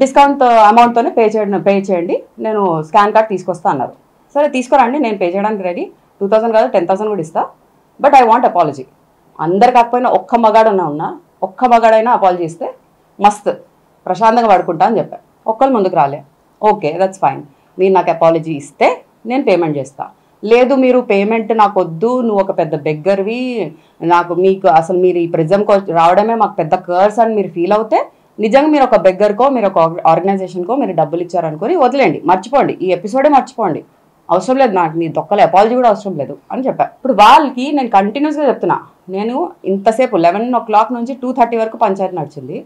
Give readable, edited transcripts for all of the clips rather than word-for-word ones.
Discount అమౌంట్తోనే pay చేయండి, నేను scan card తీసుకొస్తా అన్నారు. సరే తీసుకురండి, నేను పే చేయడానికి రెడీ, 2000 కాదు 10,000 కూడా ఇస్తా, బట్ ఐ వాంట్ అపాలజీ. అందరు కాకపోయినా ఒక్క మగాడైనా అపాలజీ ఇస్తే మస్త్ ప్రశాంతంగా పడుకుంటా అని చెప్పా. ఒక్కరు ముందుకు రాలే. ఓకే, దట్స్ ఫైన్, మీరు నాకు అపాలజీ ఇస్తే నేను పేమెంట్ చేస్తా. లేదు మీరు పేమెంట్ నాకు వద్దు, నువ్వు ఒక పెద్ద బెగ్గర్వి, మీకు అసలు మీరు ఈ ప్రిజంకి రావడమే మాకు పెద్ద కర్స్ అని మీరు ఫీల్ అవుతే, నిజంగా మీరు ఒక బెగ్గర్కో మీరు ఒక ఆర్గనైజేషన్కో మీరు డబ్బులు ఇచ్చారనుకొని వదిలేండి, మర్చిపోండి, ఈ ఎపిసోడే మర్చిపోండి, అవసరం లేదు నాకు మీ దొక్కల అపాలజీ కూడా అవసరం లేదు అని చెప్పా. ఇప్పుడు వాళ్ళకి నేను కంటిన్యూస్గా చెప్తున్నా, నేను ఇంతసేపు 11 o'clock నుంచి 2:30 వరకు పంచాయతీ నడిచింది.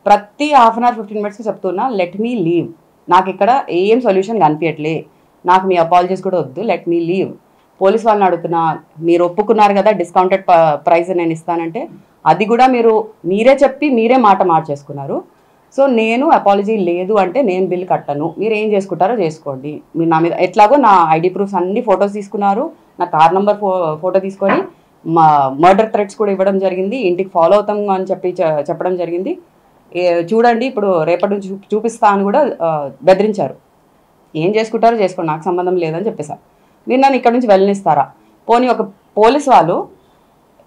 ప్రతి హాఫ్ అన్ అవర్ 15 minutesకి చెప్తున్నా, లెట్ మీ లీవ్, నాకు ఇక్కడ ఏం సొల్యూషన్ కనిపించట్లే, నాకు మీ అపాలజీస్ కూడా వద్దు, లెట్ మీ లీవ్. పోలీస్ వాళ్ళని అడుగుతున్నా, మీరు ఒప్పుకున్నారు కదా డిస్కౌంటెడ్ ప్రైస్ నేను ఇస్తానంటే, అది కూడా మీరే చెప్పి మీరే మాట మార్చేసుకున్నారు. సో నేను అపాలజీ లేదు అంటే నేను బిల్ కట్టను, మీరు ఏం చేసుకుంటారో చేసుకోండి. మీరు నా మీద ఎట్లాగో నా ఐడి ప్రూఫ్స్ అన్ని ఫొటోస్ తీసుకున్నారు, నా కార్ నెంబర్ ఫోటో తీసుకొని మర్డర్ థ్రెట్స్ కూడా ఇవ్వడం జరిగింది, ఇంటికి ఫాలో అవుతాం అని చెప్పడం జరిగింది. చూడండి ఇప్పుడు రేపటి నుంచి చూపిస్తా అని కూడా బెదిరించారు. ఏం చేసుకుంటారో చేసుకోండి, నాకు సంబంధం లేదని చెప్పేసా. మీరు నన్ను ఇక్కడ నుంచి వెళ్ళనిస్తారా? పోనీ ఒక పోలీస్ వాళ్ళు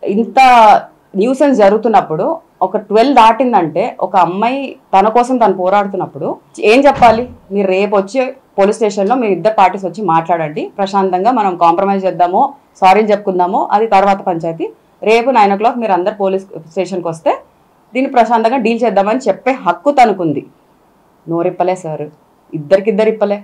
ఇంత న్యూసెన్స్ జరుగుతున్నప్పుడు ఒక 12 దాటిందంటే, ఒక అమ్మాయి తన కోసం తను పోరాడుతున్నప్పుడు ఏం చెప్పాలి? మీరు రేపు వచ్చి పోలీస్ స్టేషన్లో మీ ఇద్దరు పార్టీస్ వచ్చి మాట్లాడండి, ప్రశాంతంగా మనం కాంప్రమైజ్ చేద్దామో సారీలు చెప్పుకుందామో అది తర్వాత పంచాయతీ. రేపు 9 o'clock మీరు అందరు పోలీస్ స్టేషన్కి వస్తే దీన్ని ప్రశాంతంగా డీల్ చేద్దామని చెప్పే హక్కు తనకుంది. నోరిప్పలే సార్, ఇద్దరికిద్దరు ఇప్పలే.